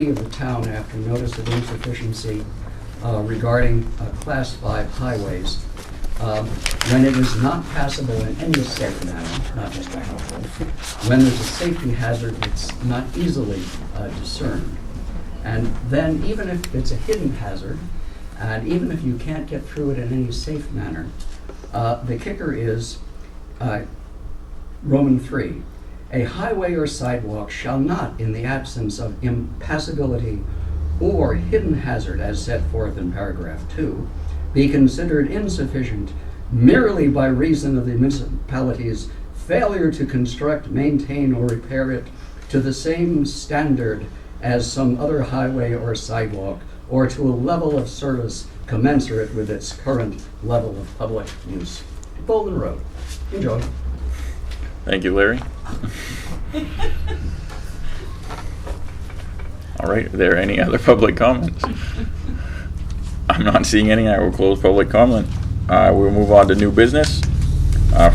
of the town after notice of insufficiency regarding Class 5 highways when it is not passable in any safe manner, not just a household, when there's a safety hazard that's not easily discerned. And then even if it's a hidden hazard, and even if you can't get through it in any safe manner, the kicker is Roman 3. A highway or sidewalk shall not, in the absence of impassability or hidden hazard as set forth in paragraph 2, be considered insufficient merely by reason of the municipality's failure to construct, maintain, or repair it to the same standard as some other highway or sidewalk, or to a level of service commensurate with its current level of public use. Bolden Road. Enjoy. Thank you, Larry. All right, are there any other public comments? I'm not seeing any. I will close public comment. We'll move on to new business.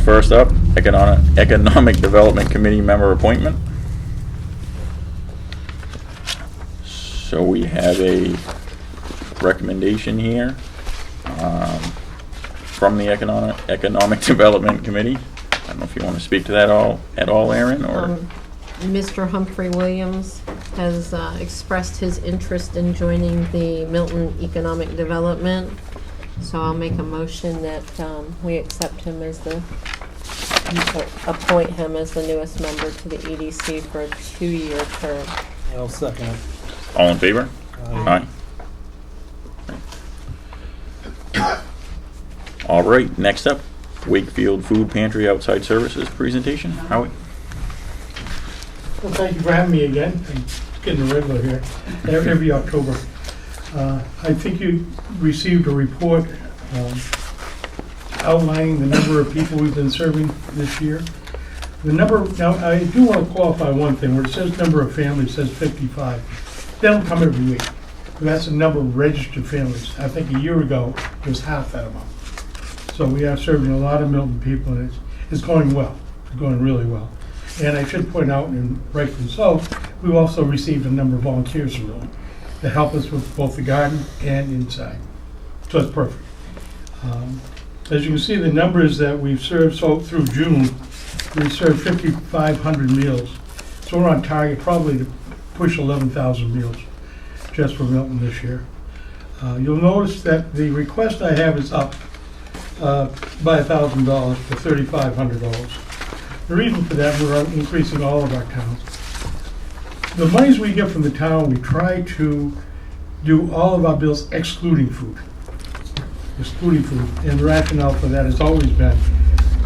First up, Economic Development Committee member appointment. So we have a recommendation here from the Economic Development Committee. I don't know if you want to speak to that at all, Aaron, or Mr. Humphrey Williams has expressed his interest in joining the Milton Economic Development. So I'll make a motion that we accept him as appoint him as the newest member to the EDC for a 2-year term. I'll second it. all in favor? Aye. All right, next up, Wakefield Food Pantry Outside Services presentation. Howie? Well, thank you for having me again. I'm getting a regular here every October. I think you received a report outlining the number of people we've been serving this year. The number, now I do want to qualify one thing, where it says number of families, it says 55. They don't come every week. That's the number of registered families. I think a year ago, it was half that amount. So we are serving a lot of Milton people, and it's going well. It's going really well. And I should point out, and rightfully so, we've also received a number of volunteers from Milton to help us with both the garden and inside. So it's perfect. As you can see, the numbers that we've served so through June, we served 5,500 meals. So we're on target probably to push 11,000 meals just for Milton this year. You'll notice that the request I have is up by $1,000 to $3,500. The reason for that, we're increasing all of our towns. The monies we get from the town, we try to do all of our bills excluding food. Excluding food. And the rationale for that has always been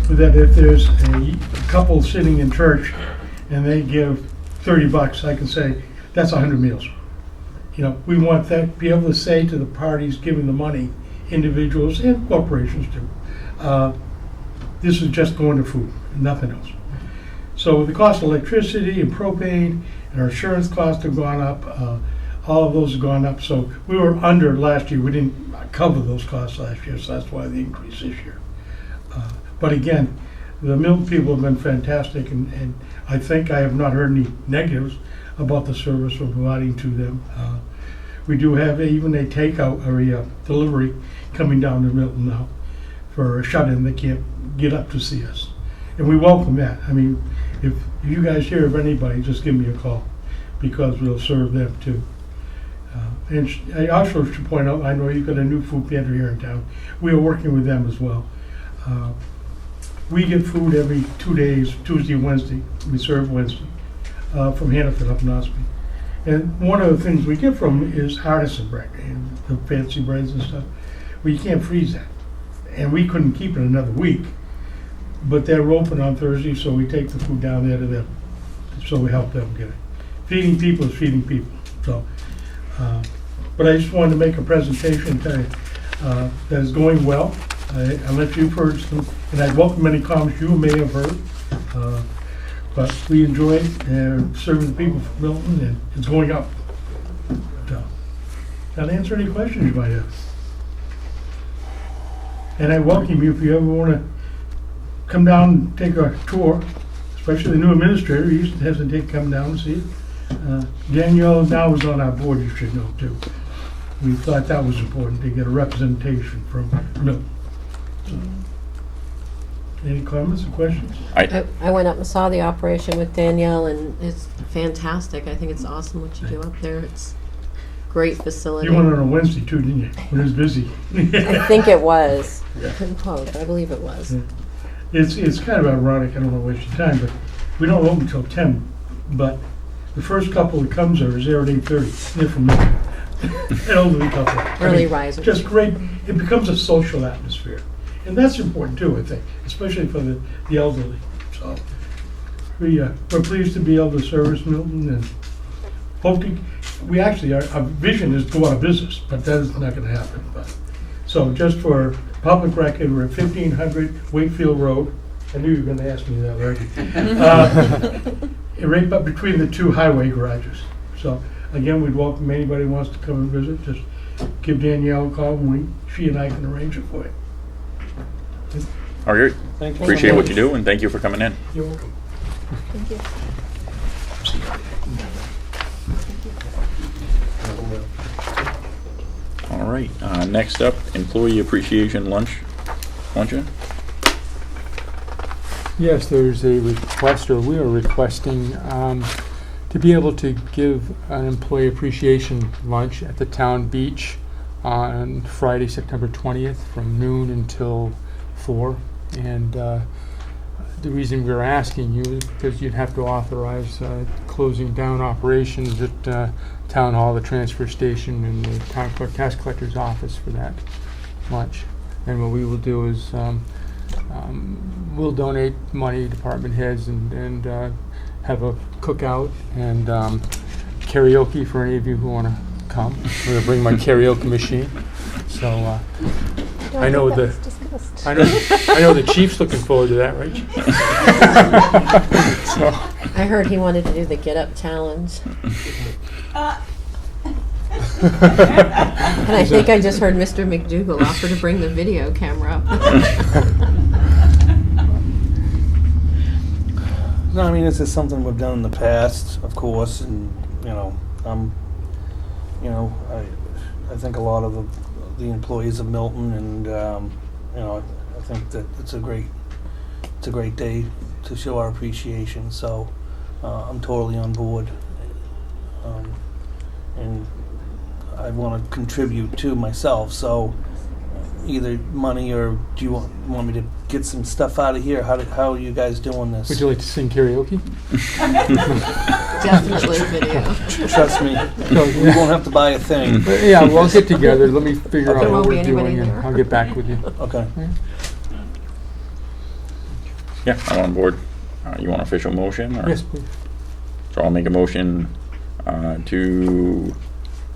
that if there's a couple sitting in church and they give $30, I can say, that's 100 meals. You know, we want that, be able to say to the parties giving the money, individuals and corporations too, this is just going to food, nothing else. So the cost of electricity and propane and our insurance costs have gone up, all of those have gone up. So we were under last year. We didn't cover those costs last year, so that's why the increase this year. But again, the Milton people have been fantastic, and I think I have not heard any negatives about the service we're providing to them. We do have even a takeout or a delivery coming down to Milton now for a shut-in that can't get up to see us. And we welcome that. I mean, if you guys hear of anybody, just give me a call, because we'll serve them too. And I also should point out, I know you've got a new food pantry here in town. We are working with them as well. We get food every 2 days, Tuesday and Wednesday. We serve Wednesday from Hannaford up in Ospey. And one of the things we get from them is artisan bread and the fancy breads and stuff. Well, you can't freeze that. And we couldn't keep it another week. But they're open on Thursday, so we take the food down there to them. So we help them get it. Feeding people is feeding people. So, but I just wanted to make a presentation and tell you that is going well. Unless you've heard some, and I welcome any comments you may have heard. But we enjoy serving the people from Milton, and it's going up. So, I'll answer any questions you might have. And I welcome you if you ever want to come down and take a tour, especially the new administrator. He used to hesitate to come down and see it. Danielle now is on our board, you should know too. We thought that was important to get a representation from Milton. So, any comments or questions? I went up and saw the operation with Danielle, and it's fantastic. I think it's awesome what you do up there. It's great facility. You went on a Wednesday too, didn't you? When it was busy. I think it was. I couldn't quote, but I believe it was. It's kind of ironic, I don't want to waste your time, but we don't open until 10, but the first couple that comes there is there at 8:30. They're from Milton. An elderly couple. Early risers. Just great. It becomes a social atmosphere. And that's important too, I think, especially for the elderly. So we're pleased to be able to service Milton and hope to, we actually, our vision is to go out of business, but that is not going to happen. But so just for public record, we're at 1500 Wakefield Road. I knew you were going to ask me that, right? Right up between the two highway garages. So again, we'd welcome anybody who wants to come and visit. Just give Danielle a call and she and I can arrange it for you. All right, Thank you. appreciate what you do, and thank you for coming in. You're welcome. Thank you. All right, next up, employee appreciation luncheon. Yes, there's a request, or we are requesting to be able to give an employee appreciation lunch at the town beach on Friday, September 20th, from noon until 4. And the reason we're asking you is because you'd have to authorize closing down operations at Town Hall, the transfer station, and the town clerk, tax collector's office for that lunch. And what we will do is we'll donate money, department heads, and have a cookout and karaoke for any of you who want to come. I'm going to bring my karaoke machine. So I know I know the chief's looking forward to that, right? So, I heard he wanted to do the Get Up Challenge. And I think I just heard Mr. McDougal offer to bring the video camera up. No, I mean, this is something we've done in the past, of course, and, I think a lot of the employees of Milton, and, I think that it's a great day to show our appreciation, so I'm totally on board. And I want to contribute too myself, so either money, or do you want me to get some stuff out of here? How are you guys doing this? would you like to sing karaoke? Definitely video. Trust me, we won't have to buy a thing. But yeah, we'll get together. Let me figure Okay. out There what won't be we're anybody doing, and there. I'll get back with you. Okay. Yeah, I'm on board. You want official motion? Or? Yes, please. So I'll make a motion to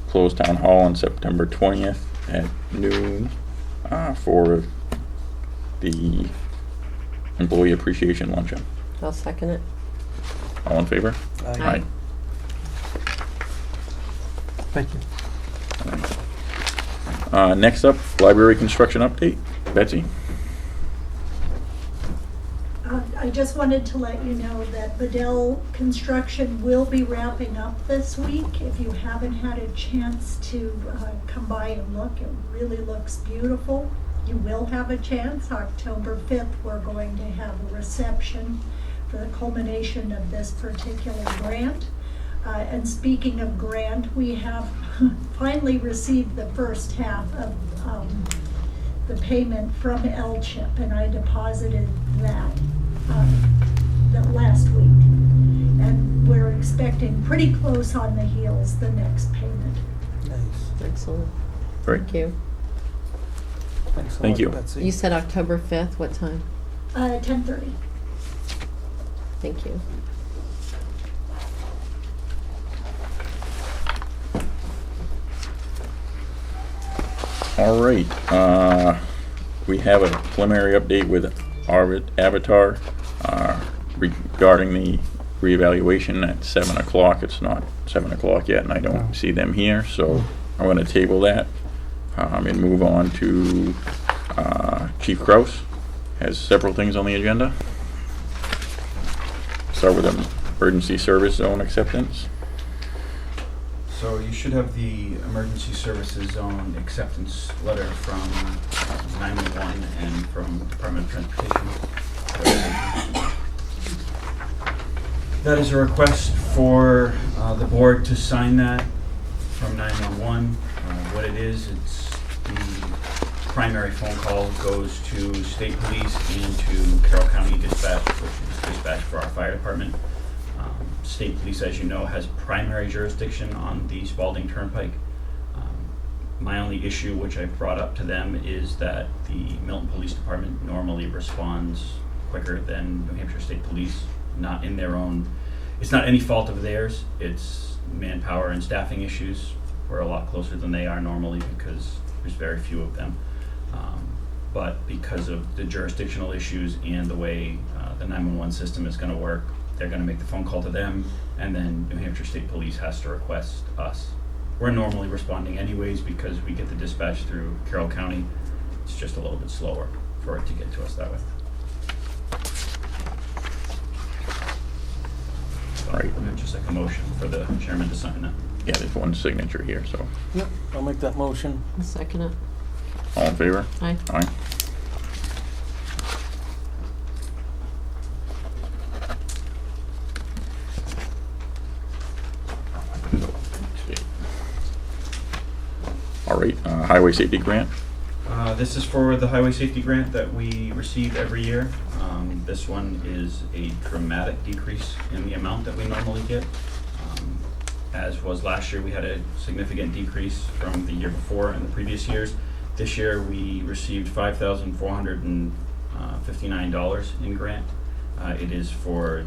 close Town Hall on September 20th at noon for the employee appreciation luncheon. I'll second it. All in favor? Aye. Thank you. Next up, library construction update. Betsy? I just wanted to let you know that Bedell construction will be wrapping up this week. If you haven't had a chance to come by and look, it really looks beautiful. You will have a chance. October 5th, we're going to have a reception for the culmination of this particular grant. And speaking of grant, we have finally received the first half of the payment from LCHIP, and I deposited that last week. And we're expecting pretty close on the heels the next payment. Nice. Excellent. Great. Thank you. Thanks so Thank much, you. Betsy. You said October 5th. What time? 10:30. Thank you. All right. We have a preliminary update with Avatar regarding the reevaluation at 7 o'clock. It's not 7 o'clock yet, and I don't see them here, so I'm going to table that and move on to Chief Kraus. Has several things on the agenda. Start with emergency service zone acceptance. So you should have the emergency services zone acceptance letter from 911 and from Department of Transportation. That is a request for the board to sign that from 911. What it is, it's the primary phone call goes to state police and to Carroll County Dispatch, which is dispatch for our fire department. State police, as you know, has primary jurisdiction on the Spalding Turnpike. My only issue, which I brought up to them, is that the Milton Police Department normally responds quicker than New Hampshire State Police, not in their own, it's not any fault of theirs, it's manpower and staffing issues. We're a lot closer than they are normally because there's very few of them. But because of the jurisdictional issues and the way the 911 system is going to work, they're going to make the phone call to them, and then New Hampshire State Police has to request us. We're normally responding anyways because we get the dispatch through Carroll County. It's just a little bit slower for it to get to us that way. So Right. I'm going to just like a motion for the chairman to sign that. Yeah, there's one signature here, so. Yep, I'll make that motion. I'll second it. All in favor? Aye. Aye. All right, highway safety grant. This is for the highway safety grant that we receive every year. This one is a dramatic decrease in the amount that we normally get. As was last year, we had a significant decrease from the year before and the previous years. This year, we received $5,459 in grant. It is for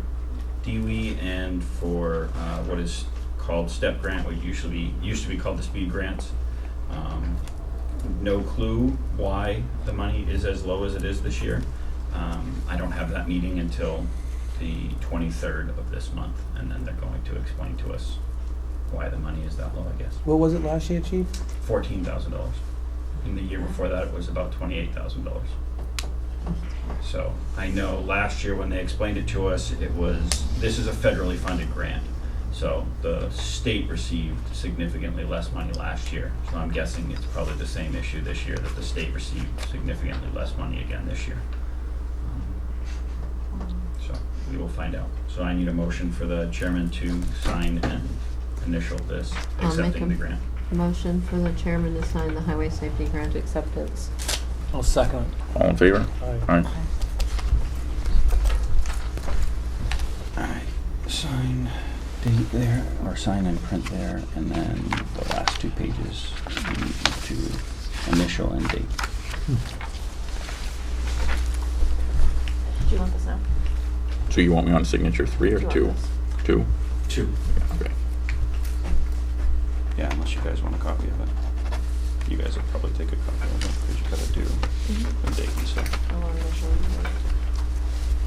DWE and for what is called STEP grant, what used to be called the speed grants. No clue why the money is as low as it is this year. I don't have that meeting until the 23rd of this month, and then they're going to explain to us why the money is that low, I guess. What was it last year, Chief? $14,000. And the year before that, it was about $28,000. So I know last year when they explained it to us, this is a federally funded grant. So the state received significantly less money last year. So I'm guessing it's probably the same issue this year, that the state received significantly less money again this year. So we will find out. So I need a motion for the chairman to sign and initial this, I'll make accepting the grant. Motion for the chairman to sign the highway safety grant acceptance. I'll second it. All in favor? Aye. Aye. I sign date there, or sign and print there, and then the last 2 pages you need to initial and date. Do you want this now? So you want me on signature 3 or Do you 2? want this? 2? 2. Okay. Yeah, unless you guys want a copy of it. You guys will probably take a copy of it because you gotta do the date and stuff. I want to initial it.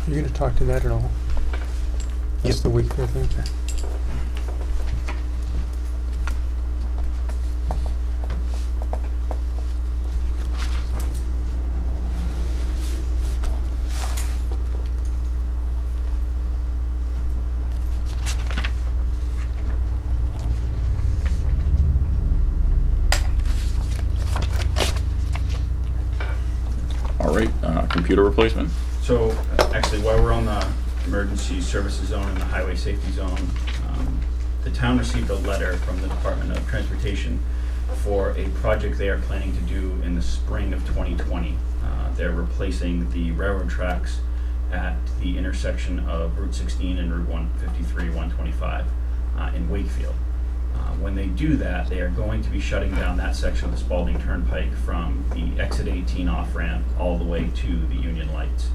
Are you gonna talk to that at all? Just the week, I think. All right, computer replacement. So, actually, while we're on the emergency services zone and the highway safety zone, the town received a letter from the Department of Transportation for a project they are planning to do in the spring of 2020. They're replacing the railroad tracks at the intersection of Route 16 and Route 153, 125 in Wakefield. When they do that, they are going to be shutting down that section of the Spalding Turnpike from the exit 18 off-ramp all the way to the Union Lights,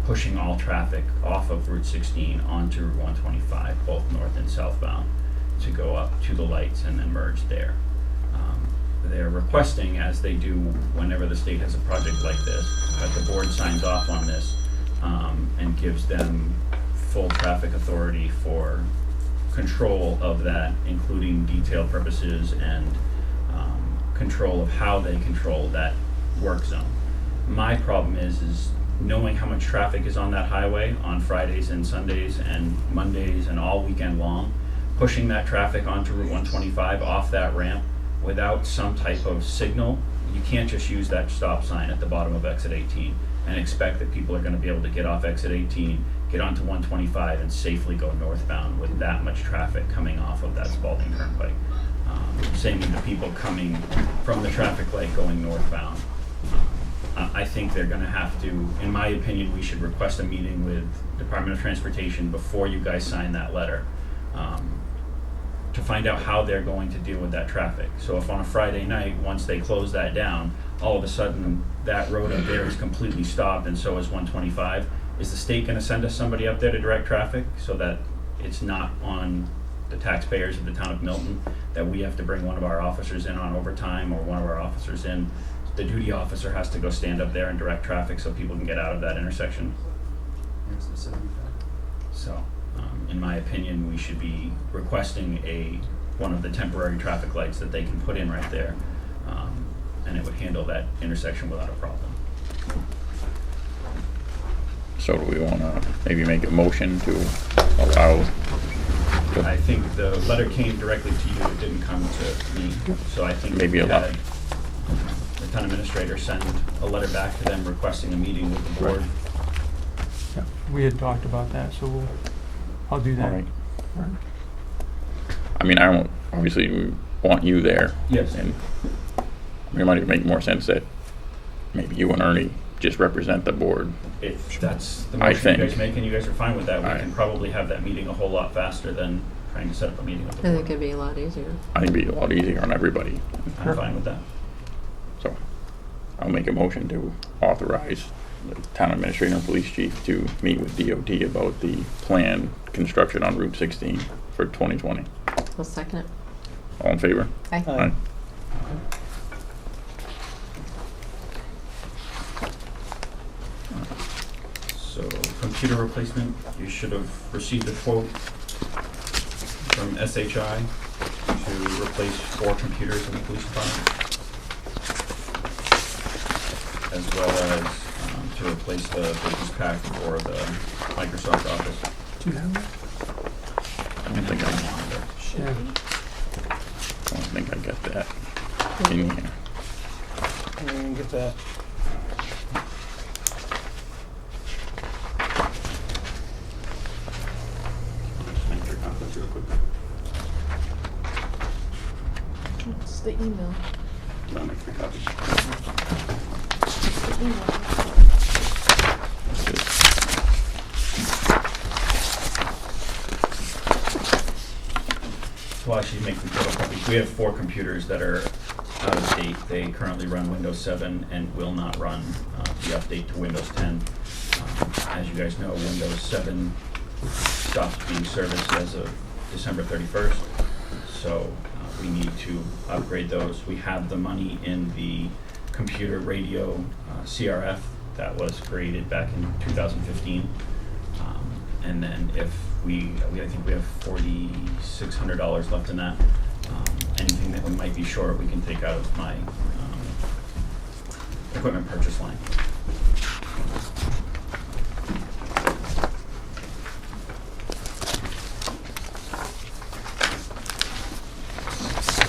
pushing all traffic off of Route 16 onto Route 125, both north and southbound, to go up to the lights and then merge there. They're requesting, as they do whenever the state has a project like this, that the board signs off on this and gives them full traffic authority for control of that, including detail purposes and control of how they control that work zone. My problem is knowing how much traffic is on that highway on Fridays and Sundays and Mondays and all weekend long. pushing that traffic onto Route 125 off that ramp without some type of signal. You can't just use that stop sign at the bottom of exit 18 and expect that people are going to be able to get off exit 18, get onto 125, and safely go northbound with that much traffic coming off of that Spalding Turnpike. Same with the people coming from the traffic light going northbound. I think they're going to have to, in my opinion, we should request a meeting with Department of Transportation before you guys sign that letter, to find out how they're going to deal with that traffic. So if on a Friday night, once they close that down, all of a sudden that road up there is completely stopped and so is 125, is the state going to send us somebody up there to direct traffic so that it's not on the taxpayers of the town of Milton that we have to bring one of our officers in on overtime, or one of our officers in? The duty officer has to go stand up there and direct traffic so people can get out of that intersection. So, in my opinion, we should be requesting one of the temporary traffic lights that they can put in right there, and it would handle that intersection without a problem. So do we want to maybe make a motion to allow? I think the letter came directly to you, it didn't come to me, so I think Maybe we a lot. had the town administrator send a letter back to them requesting a meeting with the board. Yeah, we had talked about that, so I'll do that. All right. All right. I mean, I don't, obviously, we want you there. Yes. And it might even make more sense that maybe you and Ernie just represent the board. If that's the I motion you guys think- make and you guys are fine with that, we Aye. can probably have that meeting a whole lot faster than trying to set up a meeting with I the think board. it'd be a lot easier. I think it'd be a lot easier on everybody. I'm fine with that. So I'll make a motion to authorize the town administrator and police chief to meet with DOT about the planned construction on Route 16 for 2020. I'll second it. All in favor? Aye. Aye. So, computer replacement, you should have received a quote from SHI to replace 4 computers in the police department, as well as to replace the business pack for the Microsoft Office. Do you have that? I don't think I Yeah. don't think I got that in here. I didn't get that. Make your copies real quick. It's the email. I'll make 3 copies. The email. Well, actually, make the total copies. We have 4 computers that are out of date. They currently run Windows 7 and will not run the update to Windows 10. As you guys know, Windows 7 stopped being serviced as of December 31st. So we need to upgrade those. We have the money in the computer radio CRF that was created back in 2015. And then if I think we have $4,600 left in that. Anything that we might be short, we can take out of my equipment purchase line.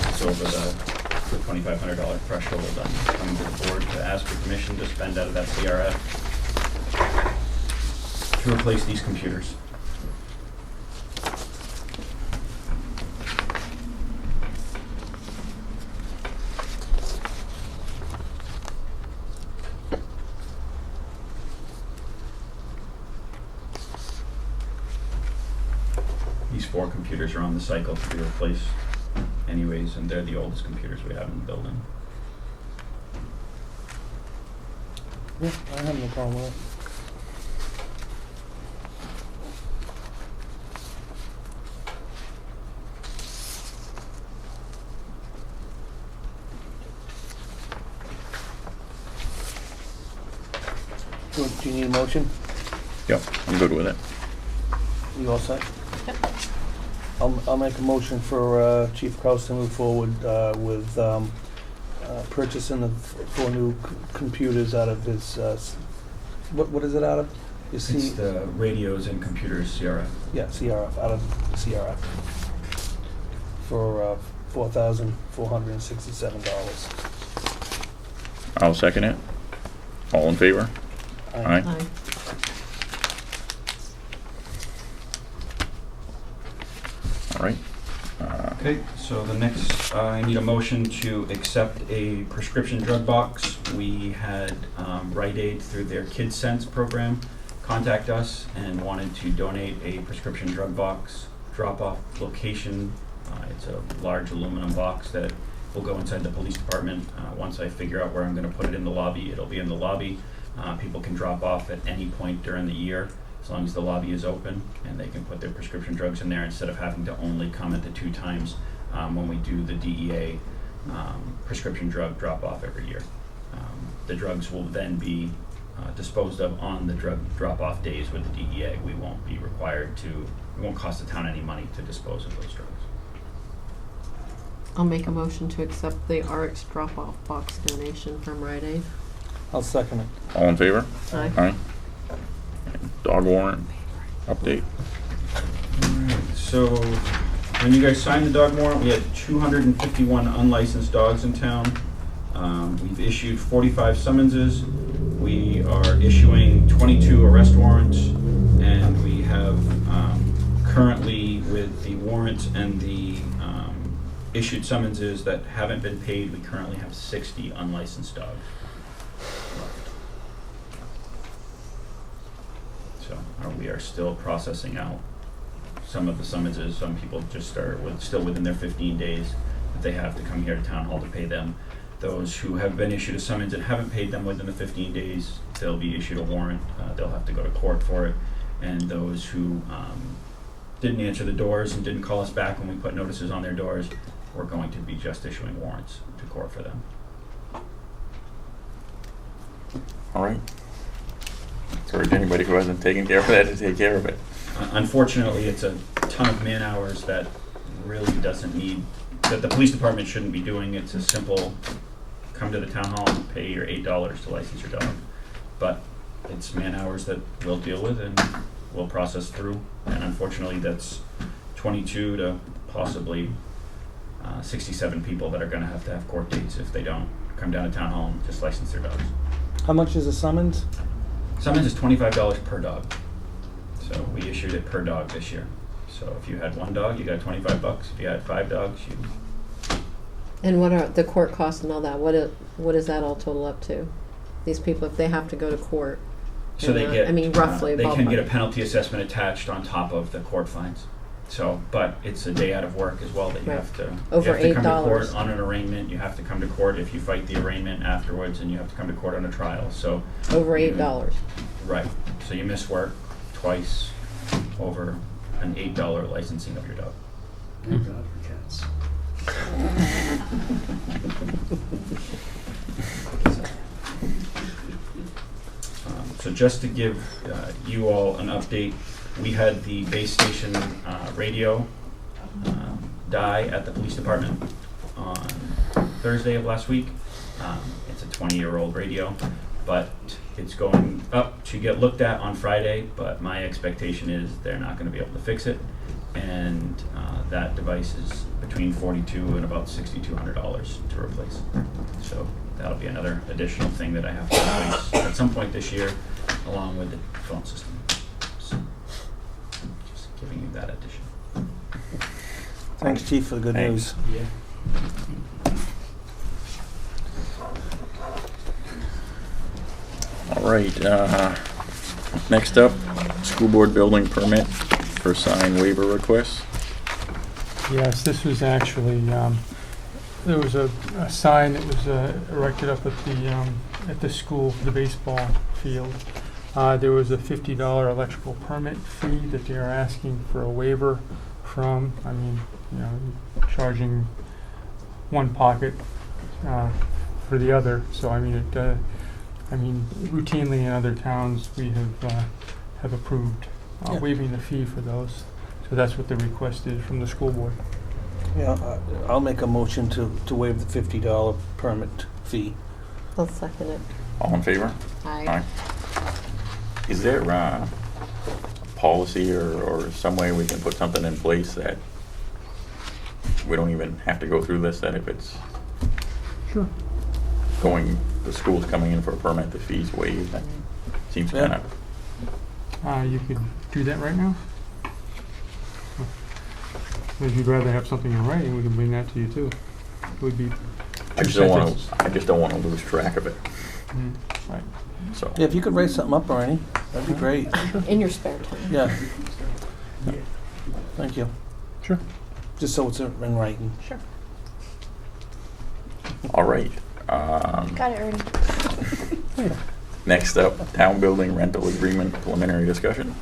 It's over the $2,500 threshold. I'm coming to the board to ask for permission to spend out of that CRF to replace these computers. These 4 computers are on the cycle to be replaced anyways, and they're the oldest computers we have in the building. Yeah, I have no problem with it. Do you need a motion? Yep, I'm good with it. You all set? I'll make a motion for Chief Kraus to move forward with purchasing the 4 new computers out of his, what is it out of? His It's the radios and computers CRF. Yeah, CRF, out of CRF. for $4,467. I'll second it. All in favor? Aye. Aye. All right. Okay, so the next, I need a motion to accept a prescription drug box. We had Rite Aid through their Kid Sense program contact us and wanted to donate a prescription drug box drop-off location. It's a large aluminum box that will go inside the police department. Once I figure out where I'm gonna put it in the lobby, it'll be in the lobby. People can drop off at any point during the year, as long as the lobby is open, and they can put their prescription drugs in there instead of having to only come at the 2 times when we do the DEA prescription drug drop-off every year. The drugs will then be disposed of on the drug drop-off days with the DEA. We won't be required to, it won't cost the town any money to dispose of those drugs. I'll make a motion to accept the RX drop-off box donation from Rite Aid. I'll second it. All in favor? Aye. Aye. Dog warrant update. So, when you guys signed the dog warrant, we had 251 unlicensed dogs in town. We've issued 45 summonses. We are issuing 22 arrest warrants, and we have currently, with the warrants and the issued summonses that haven't been paid, we currently have 60 unlicensed dogs left. So we are still processing out some of the summonses. Some people just are still within their 15 days that they have to come here to town hall to pay them. Those who have been issued a summons and haven't paid them within the 15 days, they'll be issued a warrant. They'll have to go to court for it. And those who didn't answer the doors and didn't call us back when we put notices on their doors, we're going to be just issuing warrants to court for them. All right. Encourage anybody who hasn't taken care of that to take care of it. Unfortunately, it's a ton of man hours that really doesn't need, that the police department shouldn't be doing. It's a simple, come to the town hall and pay your $8 to license your dog. But it's man hours that we'll deal with and we'll process through. And unfortunately, that's 22 to possibly 67 people that are gonna have to have court dates if they don't come down to town hall and just license their dogs. How much is a summons? Summons is $25 per dog. So we issued it per dog this year. So if you had 1 dog, you got $25. If you had 5 dogs, you. And what are the court costs and all that? What does that all total up to? These people, if they have to go to court. So they get. I mean, roughly. They can get a ballpark. penalty assessment attached on top of the court fines. So, but it's a day out of work as well that you Right. have to. Over you have to come to $8. court on an arraignment. You have to come to court if you fight the arraignment afterwards, and you have to come to court on a trial. So. Over you- $8. Right. So you miss work twice over an $8 licensing of your dog. Thank God for cats. So just to give you all an update, we had the base station radio die at the police department on Thursday of last week. It's a 20-year-old radio, but it's going up to get looked at on Friday, but my expectation is they're not going to be able to fix it, and that device is between $4,200 and about $6,200 to replace. So that'll be another additional thing that I have to replace at some point this year, along with the phone system. So just giving you that addition. Thanks, Chief, for the good Thanks. news. Yeah. All right, next up, school board building permit for sign waiver request. Yes, this was actually, there was a sign that was erected up at the school for the baseball field. There was a $50 electrical permit fee that they are asking for a waiver from. I mean, you know, charging one pocket for the other. So I mean, routinely in other towns we have approved Yeah. waiving the fee for those. So that's what the request is from the school board. Yeah, I'll make a motion to waive the $50 permit fee. I'll second it. All in favor? Aye. Is there a policy or some way we can put something in place that we don't even have to go through this, that if it's Sure. the school's coming in for a permit, the fees waived, that seems Yeah. kind of, You could do that right now? If you'd rather have something in writing, we can bring that to you too. It would be I just don't wanna lose track of it, right. so. Yeah, if you could write something up, Ernie, that'd be great. In your spare time. Yeah. Thank you. Sure. Just so it's in writing. Sure. All right. Got it already. Next up, town building rental agreement preliminary discussion.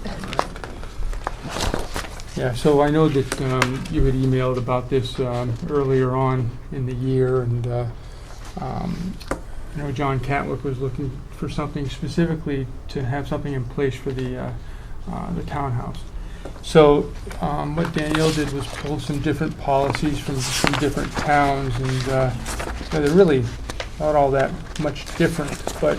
Yeah, so I know that you had emailed about this earlier on in the year, and I know John Catwick was looking for something specifically to have something in place for the townhouse. So what Danielle did was pull some different policies from different towns, and they're really not all that much different, but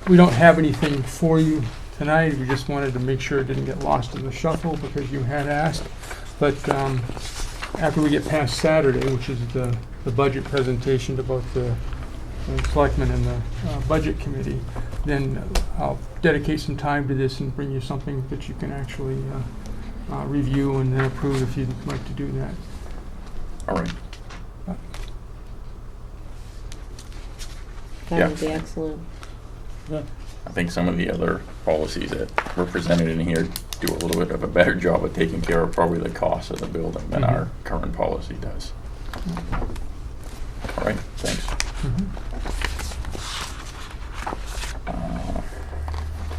we don't have anything for you tonight. We just wanted to make sure it didn't get lost in the shuffle because you had asked. But after we get past Saturday, which is the budget presentation to both the selectmen and the budget committee, then I'll dedicate some time to this and bring you something that you can actually review and then approve if you'd like to do that. All right. That Yeah. would be excellent. I think some of the other policies that were presented in here do a little bit of a better job of taking care of probably the cost of the building than our current policy does. All right, thanks.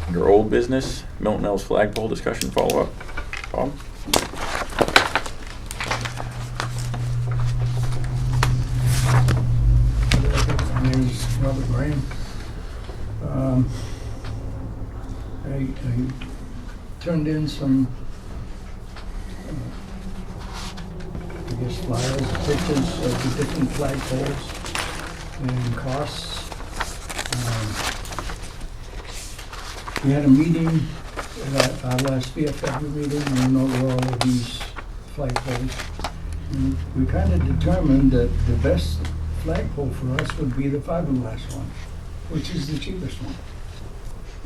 Under old business, Milton NH flagpole discussion follow-up. Bob? My name is Robert Graham. I turned in some, flyers, pictures of the different flagpoles and costs. We had a meeting at our last VFW meeting, and went over all of these flagpoles. And we kind of determined that the best flagpole for us would be the fiberglass one, which is the cheapest one.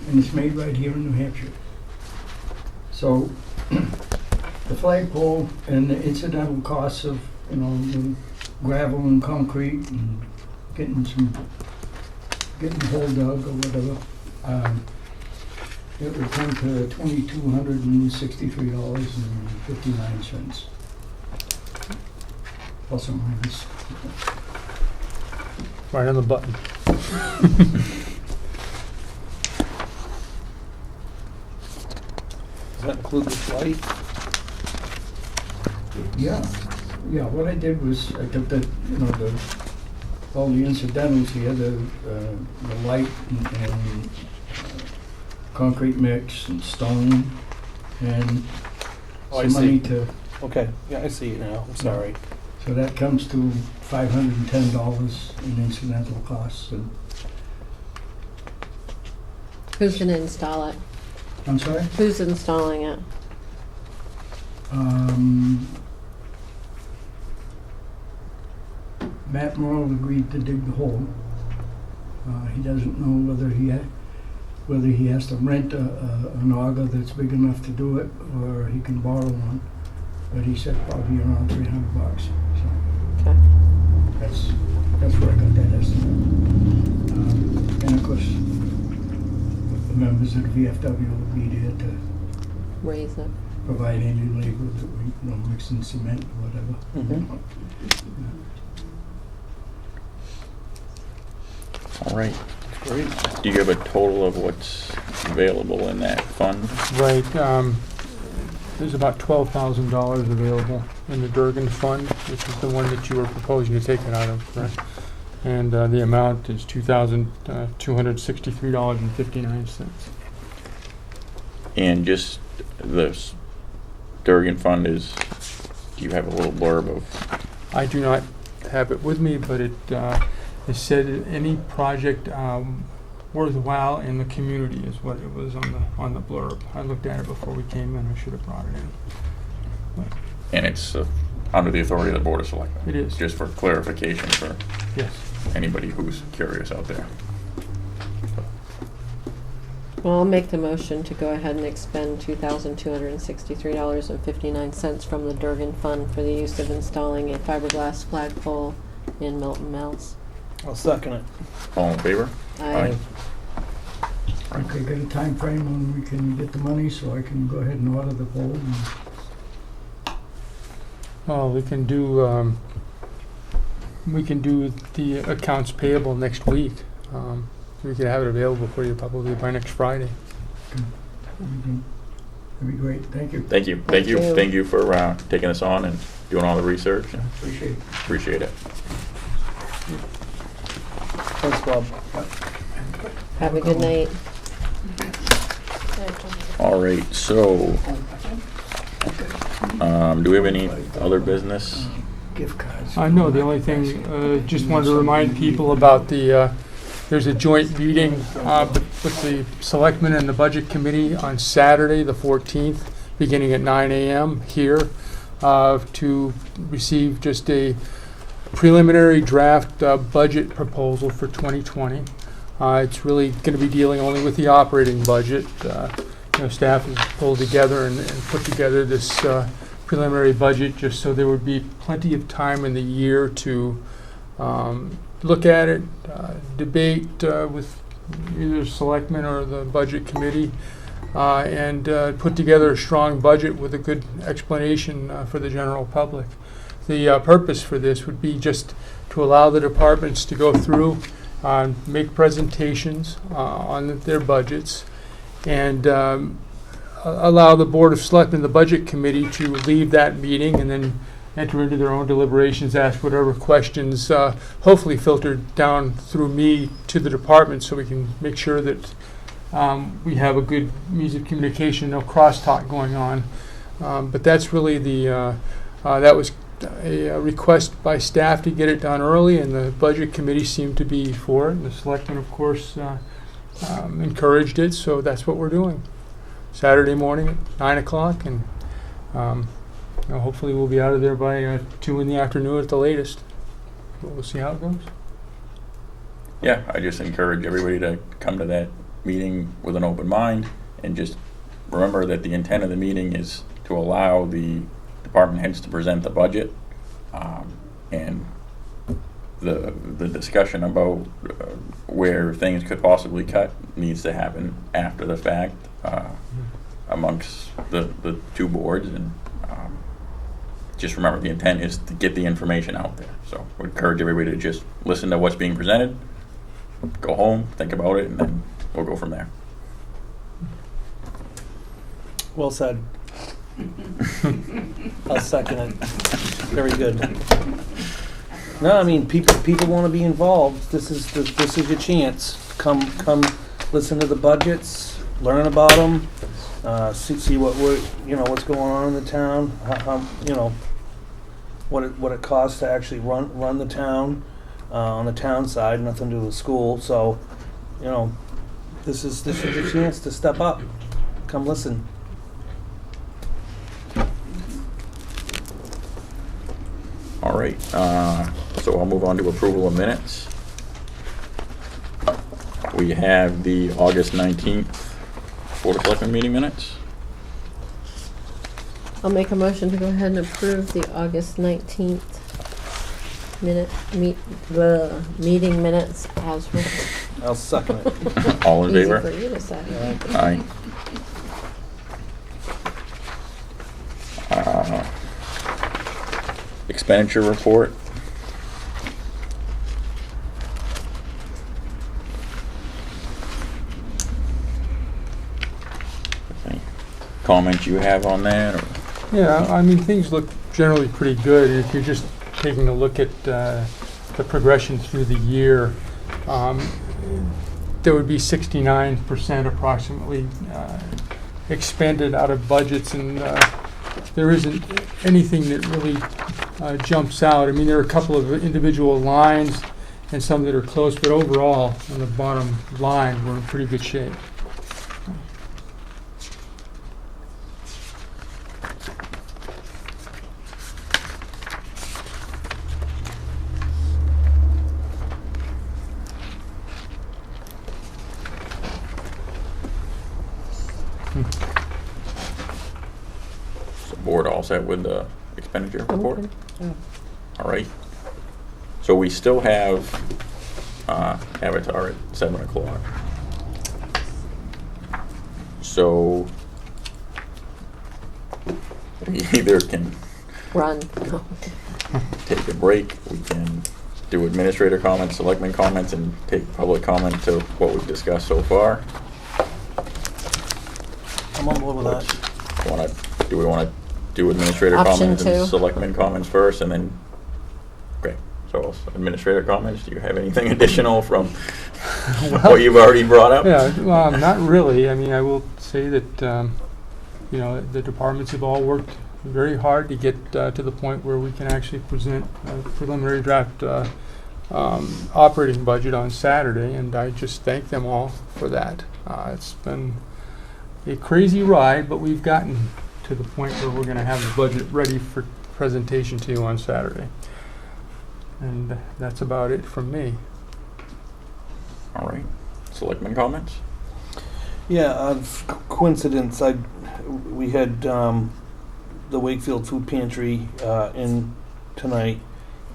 And it's made right here in New Hampshire. So the flagpole and the incidental costs of, the gravel and concrete and getting the hole dug or whatever, it would come to $2,263.59. Plus or minus. Right on the button. Does that include the flight? Yeah, what I did was I took all the incidentals here, the light and concrete mix and stone and Oh, I some money see. to, Okay, yeah, I see it now, I'm sorry. so that comes to $510 in incidental costs. And Who's gonna install it? I'm sorry? Who's installing it? Matt Morrill agreed to dig the hole. He doesn't know whether he has to rent an auger that's big enough to do it, or he can borrow one. But he said probably around $300. So Okay. that's where I got that estimate. And of course, the members of the VFW will be there to Raise it. provide any labor that we, mixing cement or whatever. Mhm. All right. Great. Do you have a total of what's available in that fund? Right, there's about $12,000 available in the Durgan Fund, which is the one that you were proposing to take it out of, correct? And the amount is $2,263.59. And just the Durgan fund is, do you have a little blurb of, I do not have it with me, but it said that any project worthwhile in the community is what it was on the blurb. I looked at it before we came in. I should have brought it in. and it's under the authority of the Board of Selectmen. It is. Just for clarification for Yes. anybody who's curious out there. Well, I'll make the motion to go ahead and expend $2,263.59 from the Durgan Fund for the use of installing a fiberglass flagpole in Milton Mills. I'll second it. All in favor? Aye. Okay, got a time frame when we can get the money so I can go ahead and order the pole? Oh, we can do the accounts payable next week. We could have it available for you probably by next Friday. That'd be great, thank you. Thank you. Thank you. Thank you for taking us on and doing all the research. Appreciate it. Appreciate it. Thanks, Bob. Have a good night. All right, so, do we have any other business? Gift cards. No, the only thing, just wanted to remind people about there's a joint meeting with the Selectmen and the Budget Committee on Saturday, the 14th, beginning at 9 a.m. here, to receive just a preliminary draft budget proposal for 2020. It's really going to be dealing only with the operating budget. Staff has pulled together and put together this preliminary budget just so there would be plenty of time in the year to look at it, debate with either selectmen or the budget committee, and put together a strong budget with a good explanation for the general public. The purpose for this would be just to allow the departments to go through, make presentations on their budgets, and allow the Board of Selectmen, the Budget Committee, to leave that meeting and then enter into their own deliberations, ask whatever questions, hopefully filtered down through me to the department so we can make sure that we have a good means of communication, no crosstalk going on. But that's really that was a request by staff to get it done early, and the Budget Committee seemed to be for it. And the Selectmen, of course, encouraged it, so that's what we're doing. Saturday morning at 9 o'clock, and hopefully we'll be out of there by 2 in the afternoon at the latest. But we'll see how it goes. Yeah, I just encourage everybody to come to that meeting with an open mind, and just remember that the intent of the meeting is to allow the department heads to present the budget, and the discussion about where things could possibly cut needs to happen after the fact amongst the two boards, and just remember the intent is to get the information out there. So I would encourage everybody to just listen to what's being presented, go home, think about it, and then we'll go from there. Well said. I'll second it. Very good. No, I mean, people want to be involved. This is your chance. Come listen to the budgets, learn about them, see what's going on in the town, what it costs to actually run the town on the town side. Nothing to do with school. So, this is your chance to step up. Come listen. All right, so I'll move on to approval of minutes. We have the August 19th Board of Selectmen meeting minutes. I'll make a motion to go ahead and approve the August 19th meeting minutes as written. I'll second it. All in favor? Easy for you to say. Aye. Expenditure report. Any comments you have on that? Or? Yeah, I mean, things look generally pretty good. And if you're just taking a look at the progression through the year, there would be 69% approximately expended out of budgets, and there isn't anything that really jumps out. I mean, there are a couple of individual lines and some that are close, but overall, on the bottom line, we're in pretty good shape. all set with the expenditure I'm report? good. All right. So we still have Avatar at 7 o'clock. So we either can Run. take a break, we can do administrator comments, selectmen comments, and take public comment to what we've discussed so far. I'm on board with that. Do we want to do administrator Option comments and 2. selectmen comments first, and then, okay, so administrator comments, do you have anything additional from what you've already brought up? Yeah, not really. I mean, I will say that, you know, the departments have all worked very hard to get to the point where we can actually present a preliminary draft operating budget on Saturday, and I just thank them all for that. It's been a crazy ride, but we've gotten to the point where we're going to have the budget ready for presentation to you on Saturday. And that's about it from me. All right, selectmen comments? Yeah, coincidence, we had the Wakefield Food Pantry in tonight,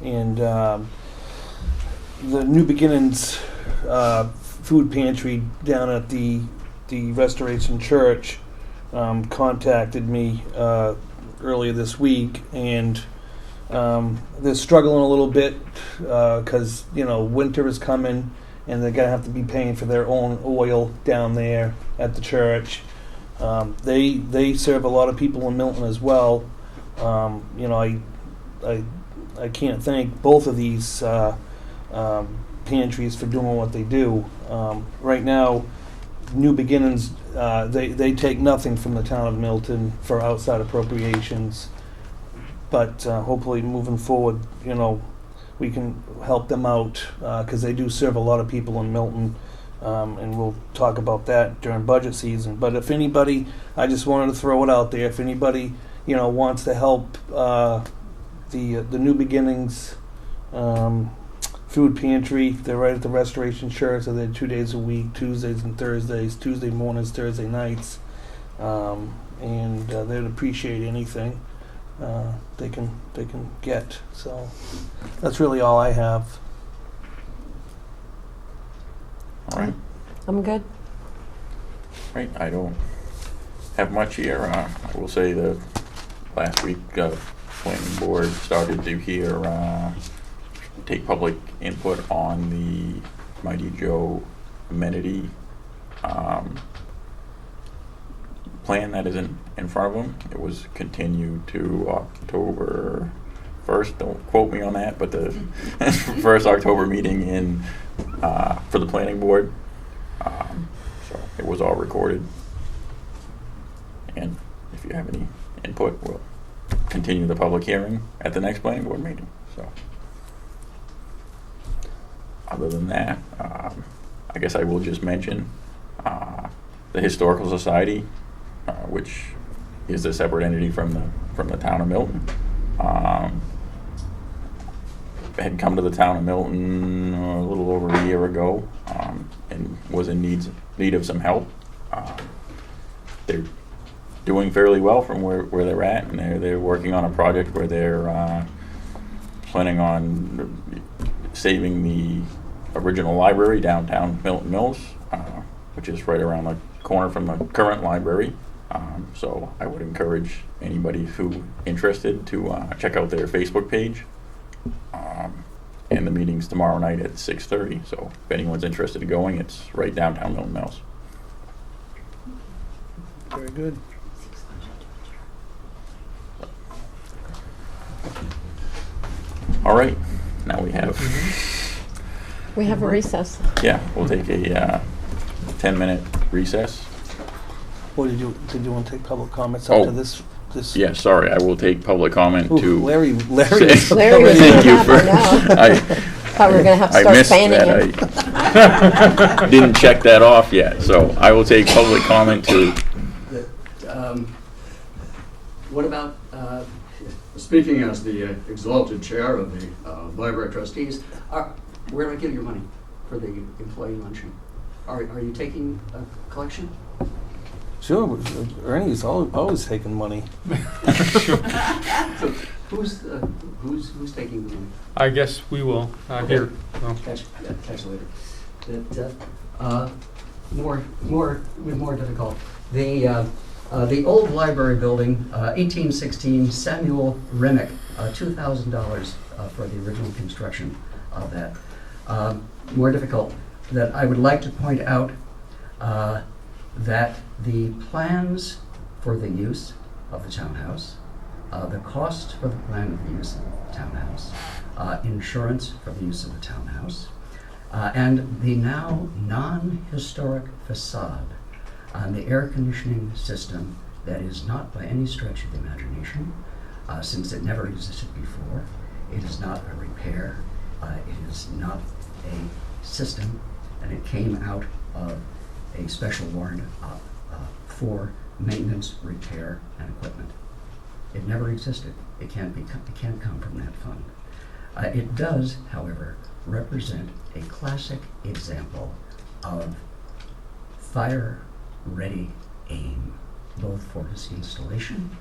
and the New Beginnings Food Pantry down at the Restoration Church contacted me earlier this week, and they're struggling a little bit because winter is coming, and they're gonna have to be paying for their own oil down there at the church. They serve a lot of people in Milton as well. I can't thank both of these pantries for doing what they do. Right now, New Beginnings, they take nothing from the town of Milton for outside appropriations, but hopefully moving forward, we can help them out because they do serve a lot of people in Milton. And we'll talk about that during budget season. But if anybody, I just wanted to throw it out there, if anybody, wants to help the New Beginnings Food Pantry, they're right at the Restoration Church, so they're 2 days a week, Tuesdays and Thursdays, Tuesday mornings, Thursday nights, and they'd appreciate anything they can get. So that's really all I have. All right. I'm good. Right, I don't have much here. I will say that last week, planning board started to take public input on the Mighty Joe amenity plan that is in front of them. It was continued to October 1st. Don't quote me on that, but the first October meeting for the planning board. So it was all recorded. And if you have any input, we'll continue the public hearing at the next planning board meeting. So other than that, I guess I will just mention the Historical Society, which is a separate entity from the town of Milton. Had come to the town of Milton a little over a year ago, and was in need of some help. They're doing fairly well from where they're at, and they're working on a project where they're planning on saving the original library downtown Milton Mills, which is right around the corner from the current library. So I would encourage anybody who interested to check out their Facebook page. And the meeting's tomorrow night at 6:30. So if anyone's interested in going, it's right downtown Milton Mills. Very good. All right, now we have, We have a recess. yeah, we'll take a 10-minute recess. What did you want to take public comments Oh. up to this? Yeah, sorry, I will take public comment Ooh, to. Larry Larry was was Thank you gonna for. have it Thought we were gonna have to I start missed fanning that. him. I didn't check that off yet, so I will take public comment to. What about, speaking as the exalted chair of the library trustees, where do I give your money for the employee luncheon? Are you taking a collection? Sure, Ernie's always taking money. So who's taking the money? I guess we will, here. So. Catch later. That, more difficult. The old library building, 1816 Samuel Remick, $2,000 for the original construction of that. More difficult, that I would like to point out that the plans for the use of the townhouse, the cost for the plan of the use of the townhouse, insurance for the use of the townhouse, and the now non-historic facade and the air conditioning system that is not by any stretch of the imagination, since it never existed before. It is not a repair, it is not a system, and it came out of a special warrant for maintenance, repair, and equipment. It never existed. It can't come from that fund. It does, however, represent a classic example of fire-ready aim, both for its installation,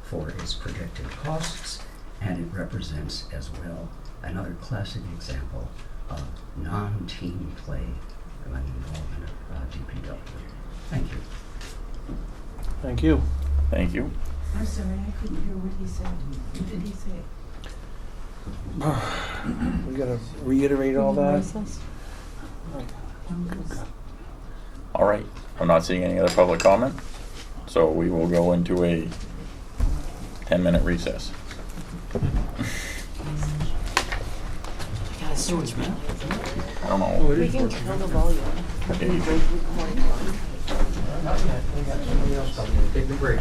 for its projected costs, and it represents as well another classic example of non-team play and involvement of DPW. Thank you. Thank you. Thank you. I'm sorry, I couldn't hear what he said. What did he say? We gotta reiterate all that. Recess? All right, I'm not seeing any other public comment, so we will go into a 10-minute recess. I don't know. We can kill the volume. Okay, you Break recording. Not yet. We got somebody else coming in. Take the break.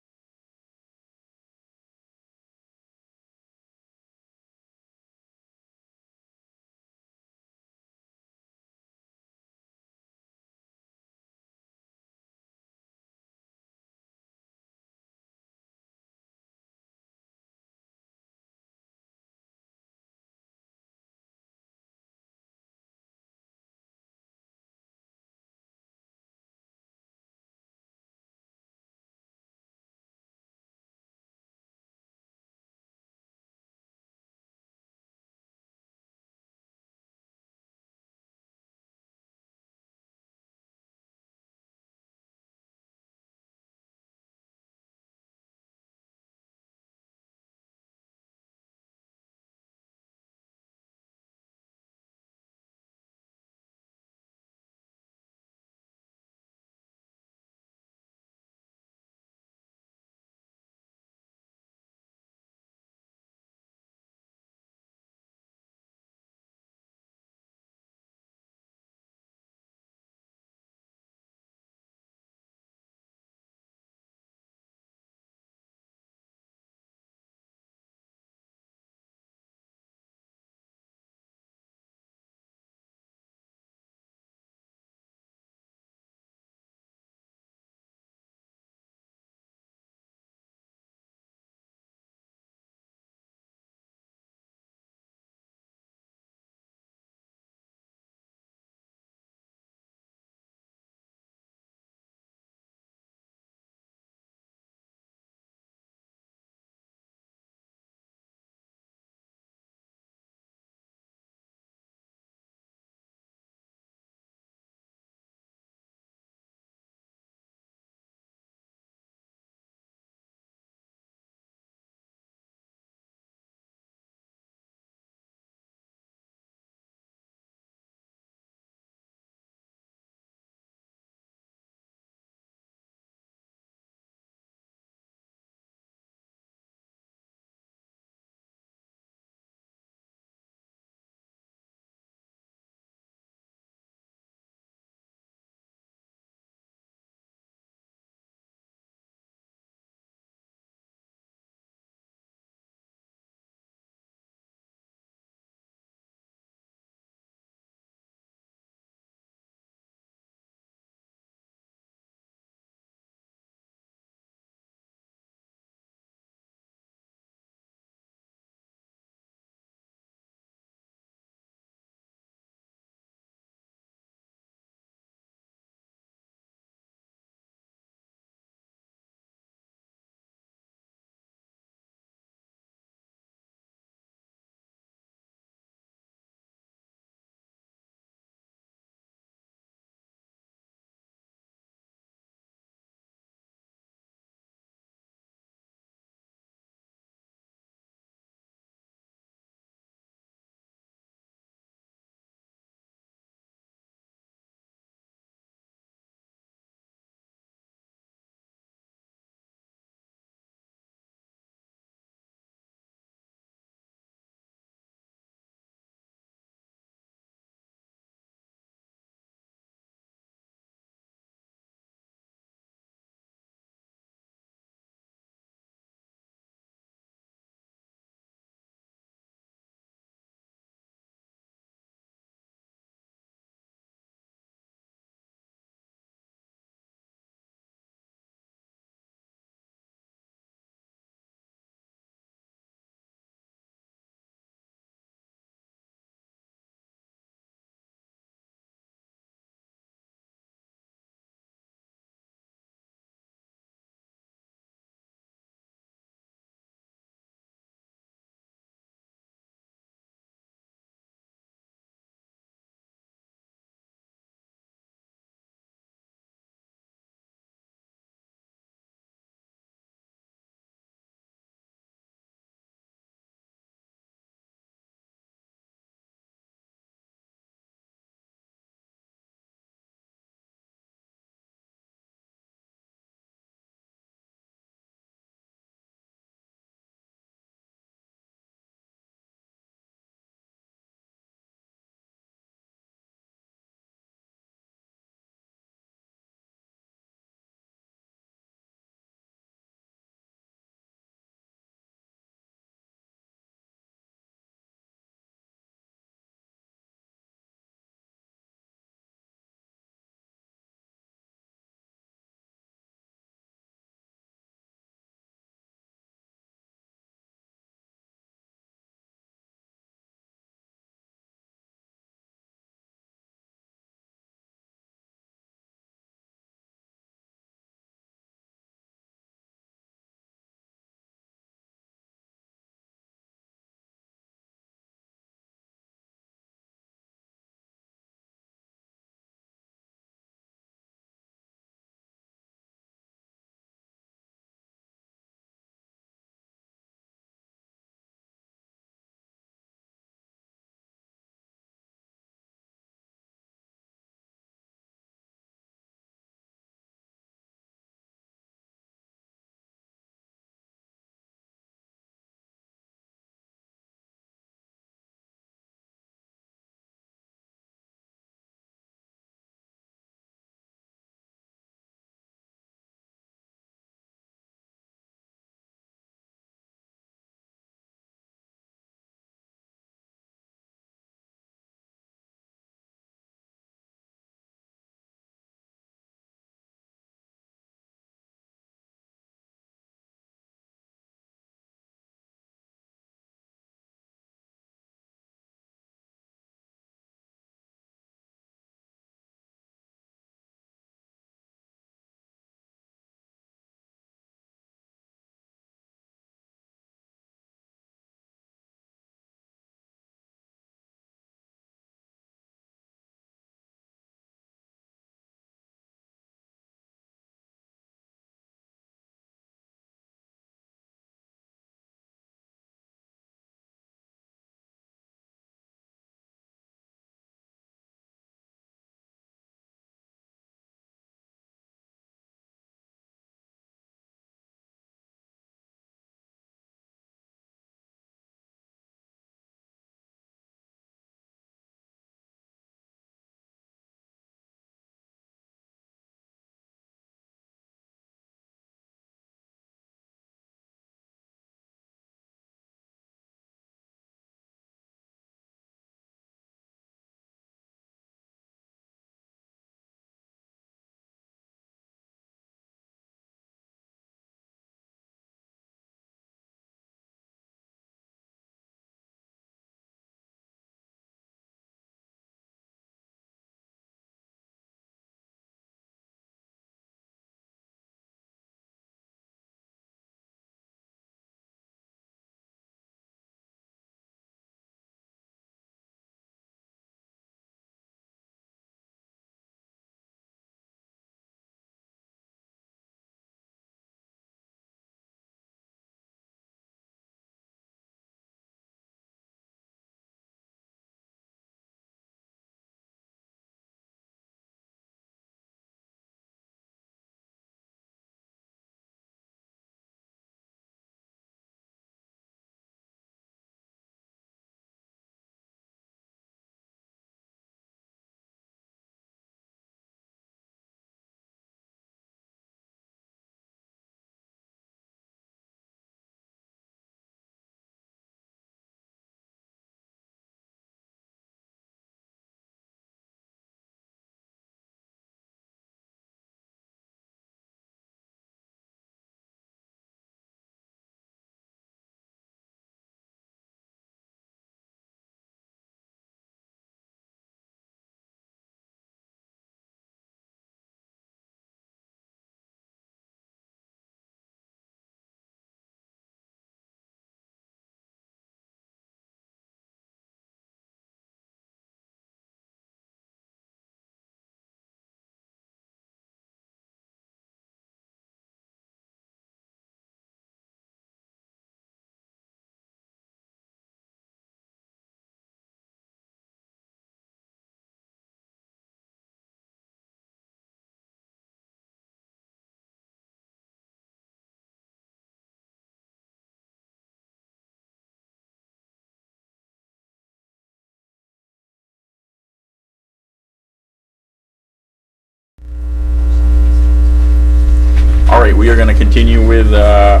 we are gonna continue with, the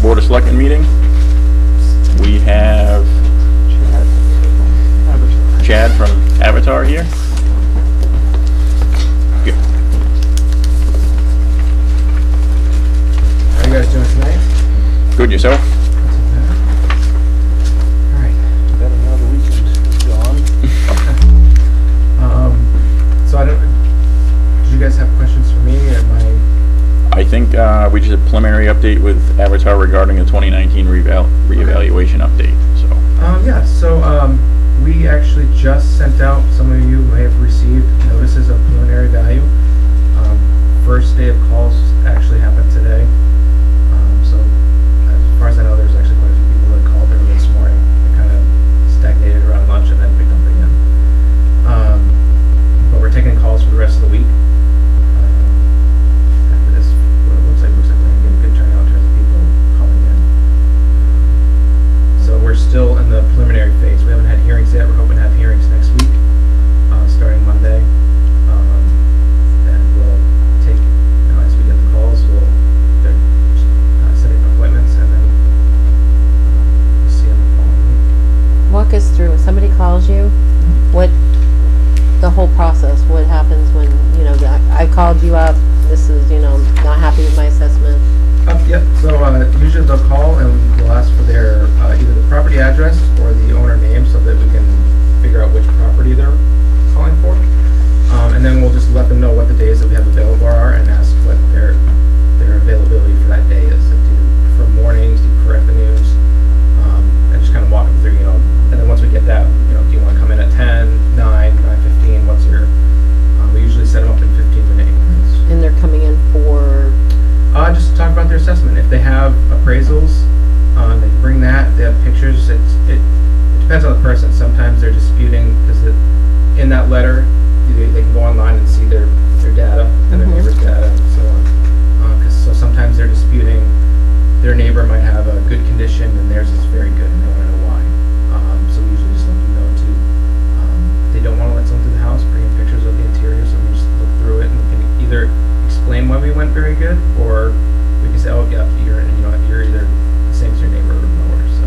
Board of Selectmen meeting. We have Chad from Avatar here. Good. How are you guys doing tonight? Good, yourself? Alright. Better now the weekend is gone. So I don't, did you guys have questions for me? Am I think we just had a preliminary update with Avatar regarding the 2019 reevaluation update, so. Yeah, so we actually just sent out, some of you may have received notices of preliminary value. First day of calls actually happened today. So as far as I know, there's actually quite a few people that called early this morning. They kind of stagnated around lunch and then picked up again. But we're taking calls for the rest of the week. After this, what it looks like we're gonna get a good turnout in terms of people calling in. So we're still in the preliminary phase. We haven't had hearings yet. We're hoping to have hearings next week, starting Monday. And we'll take, as we get the calls, we'll set up appointments and then we'll see them the following week. Walk us through, if somebody calls you, what, the whole process, what happens when, I called you up, this is, not happy with my assessment. Yep, so usually they'll call and we'll ask for their, either the property address or the owner name so that we can figure out which property they're calling for. And then we'll just let them know what the days that we have available are and ask what their availability for that day is. Do you prefer mornings, do you prefer afternoons? And just kind of walk them through, and then once we get that, do you want to come in at 10, 9, 9:15, what's your, we usually set them up in 15-minute increments. And they're coming in for, Just to talk about their assessment. If they have appraisals, they can bring that. If they have pictures, it depends on the person. Sometimes they're disputing because in that letter, they can go online and see their data and their neighbor's data and so on. So sometimes they're disputing their neighbor might have a good condition and theirs is very good and they want to know why. So we usually just let them know to, if they don't want to let someone through the house, bring in pictures of the interior so we just look through it and we can either explain why we went very good, or we can say, oh yeah, you're either the same as your neighbor or lower. So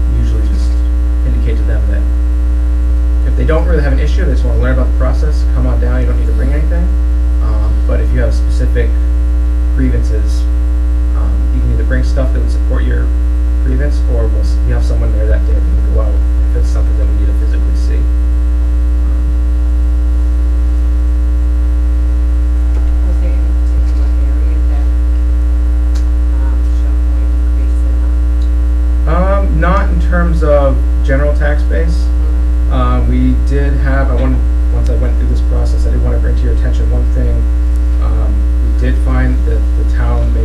we usually just indicate to them that if they don't really have an issue, they just want to learn about the process, come on down, you don't need to bring anything. But if you have specific grievances, you can either bring stuff that would support your grievance, or we have someone there that day that can go out if it's something that we need to physically see. Was there any particular area that showed more increase in? Not in terms of general tax base. We did have, once I went through this process, I did want to bring to your attention one thing. We did find that the town made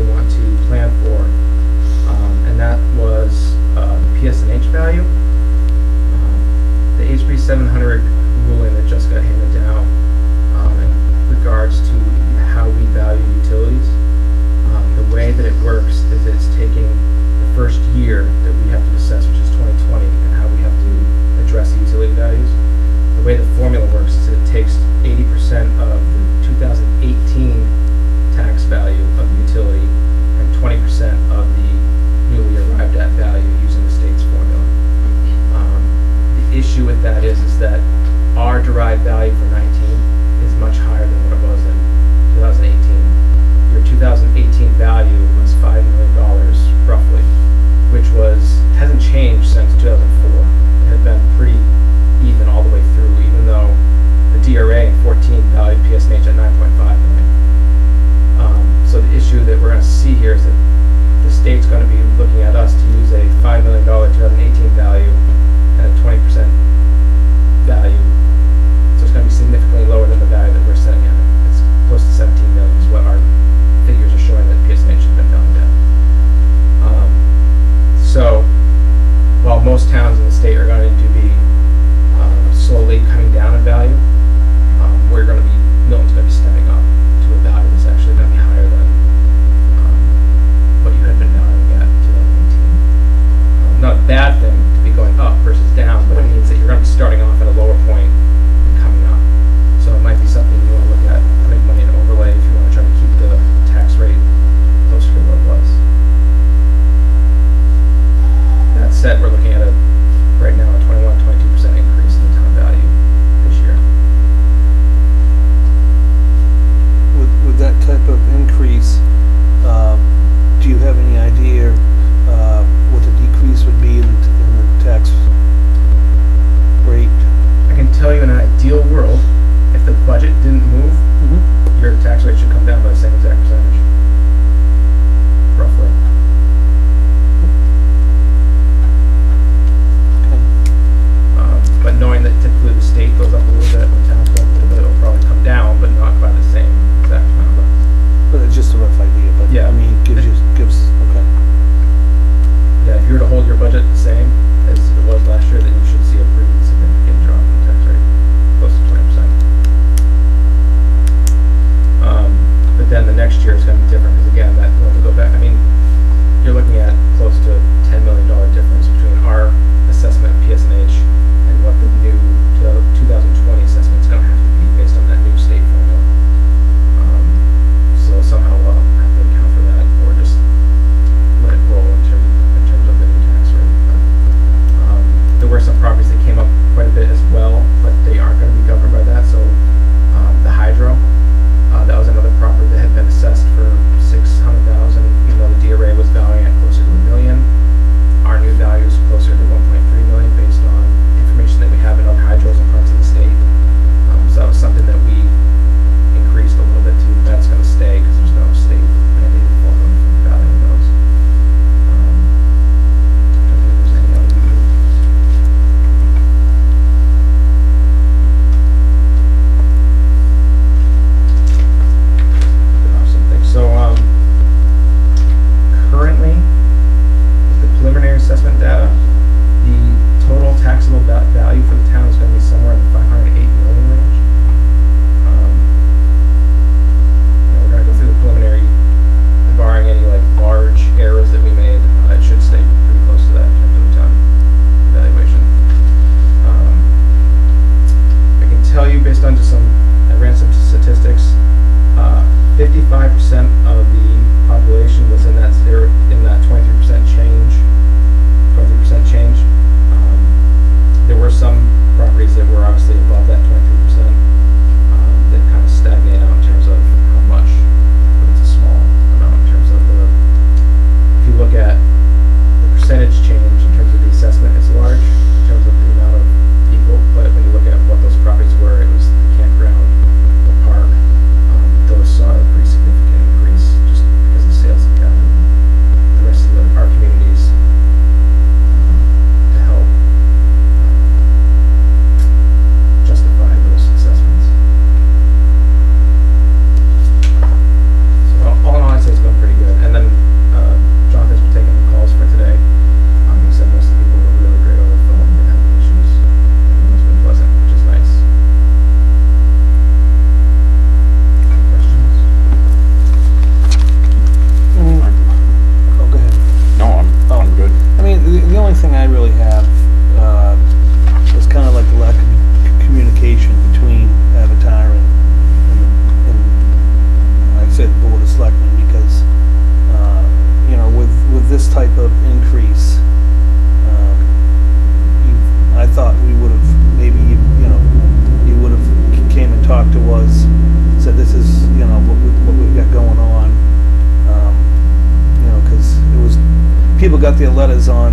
people got their letters on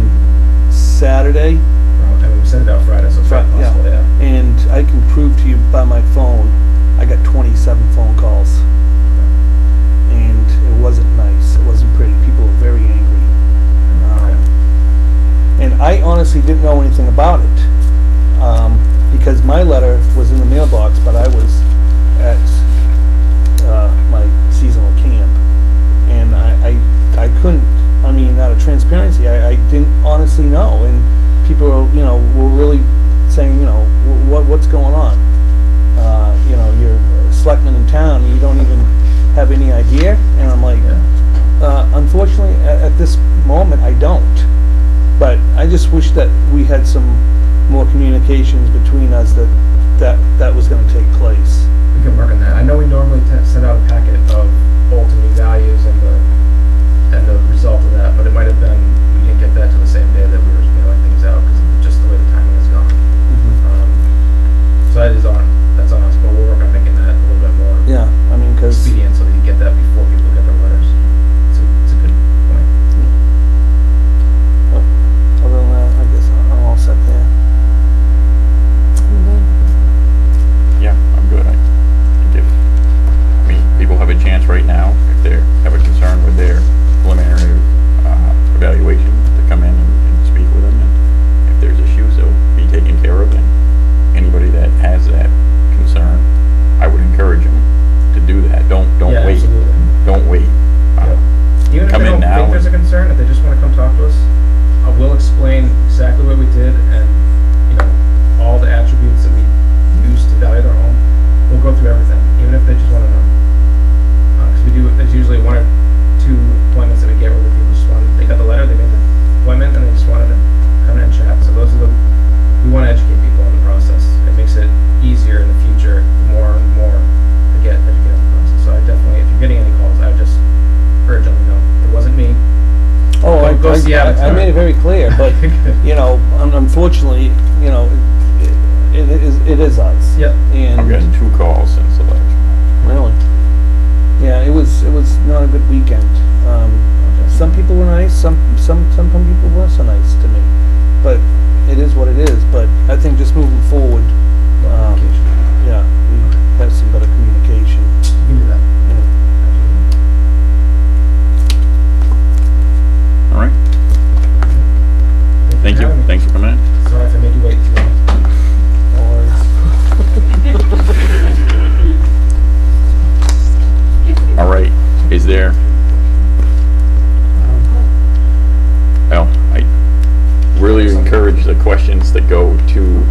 Saturday. Well, I mean, we sent it out Friday, so it's Fri- not possible, yeah. And I can prove to you by my phone, I got 27 phone calls. And it wasn't nice. It wasn't pretty. People were very angry. And I honestly didn't know anything about it. Because my letter was in the mailbox, but I was at my seasonal camp. And I couldn't, I mean, out of transparency, I didn't honestly know. And people, were really saying, what's going on? You're a selectman in town, and you don't even have any idea. And I'm like, unfortunately, at this moment, I don't. But I just wish that we had some more communications between us that was going to take place. We can work on that. I know we normally send out a packet of old to new values and the result of that, but it might have been we didn't get that till the same day that we were mailing things out because of just the way the timing has gone. So that's on us, but we'll work on making that a little bit more Yeah, I mean, because expedient so that you get that before people get their letters. It's a good point. other than that, I guess I'm all set there. Yeah, I'm good. I think people have a chance right now, if they have a concern with their preliminary evaluation, to come in and speak with them, and if there's issues, they'll be taken care of, and anybody that has that concern, I would encourage them to do that. Don't Yeah, wait. absolutely. Don't wait. Even if Come they in don't now think there's a concern, if they just want to come talk to us, I will explain exactly what we did and, all the attributes that we use to value their home. We'll go through everything, even if they just want to know. Because there's usually one or two appointments that we get where the people just wanted, they got the letter, they made the appointment, and they just wanted to come in and chat. So we want to educate people on the process. It makes it easier in the future, more and more to get educated on the process. So I definitely, if you're getting any calls, I would just urge them, it wasn't me. Oh, Go see Alex. I made it very clear, but unfortunately, it is us. Yep. And I've gotten 2 calls since the letters went out. really, yeah, it was not a good weekend. Some people were nice. Some people weren't so nice to me. But it is what it is. But I think just moving forward, yeah, we have some better communication. You can do that. All right. Thank you. Thanks for coming in. Sorry if I made you wait too long. All right. Is there? Well, I really encourage the questions that go to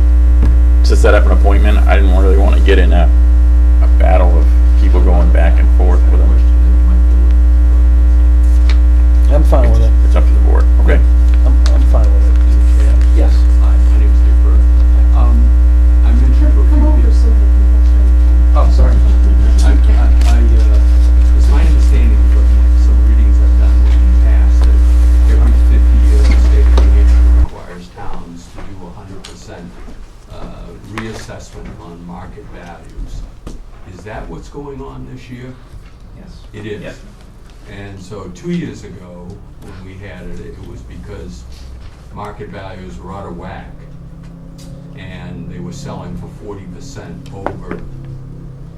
set up an appointment. I didn't really want to get in a battle of people going back and forth with them. I'm fine with it. It's up to the board. Okay. I'm fine with it. Yes. Hi, my name is Dick Burke. I mentioned to a few Come over people. so that we can Oh, sorry. It's my understanding from some readings I've done in the past that every 50 years the state of New Hampshire requires towns to do 100% reassessment on market values. Is that what's going on this year? Yes. It is. Yep. And so 2 years ago, when we had it, it was because market values were out of whack. And they were selling for 40% over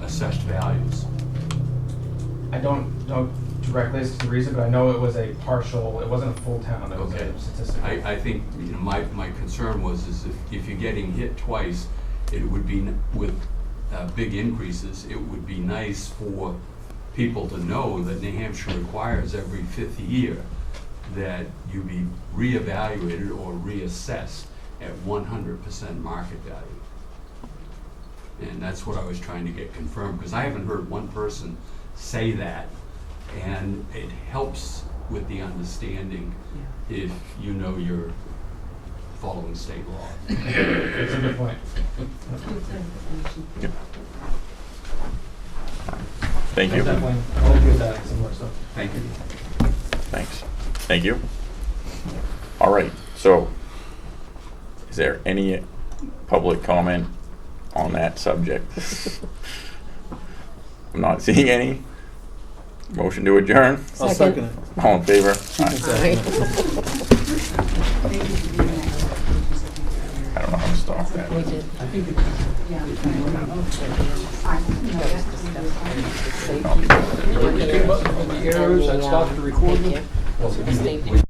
assessed values. I don't know directly as to the reason, but I know it was it wasn't a full town, it was Okay. a statistical. I think, my concern was is if you're getting hit twice, it would be, with big increases, it would be nice for people to know that New Hampshire requires every 5th year that you be reevaluated or reassessed at 100% market value. And that's what I was trying to get confirmed, because I haven't heard one person say that, and it helps with the understanding if you know you're following state law. That's a good point. Thank you. Definitely, I'll look at that, some more stuff. Thank you. Thanks. Thank you. All right. So, is there any public comment on that subject? I'm not seeing any. Motion to adjourn. I'll second it. All in favor? She can second it. Aye. We did. Errors, I stopped the recording. Thank you.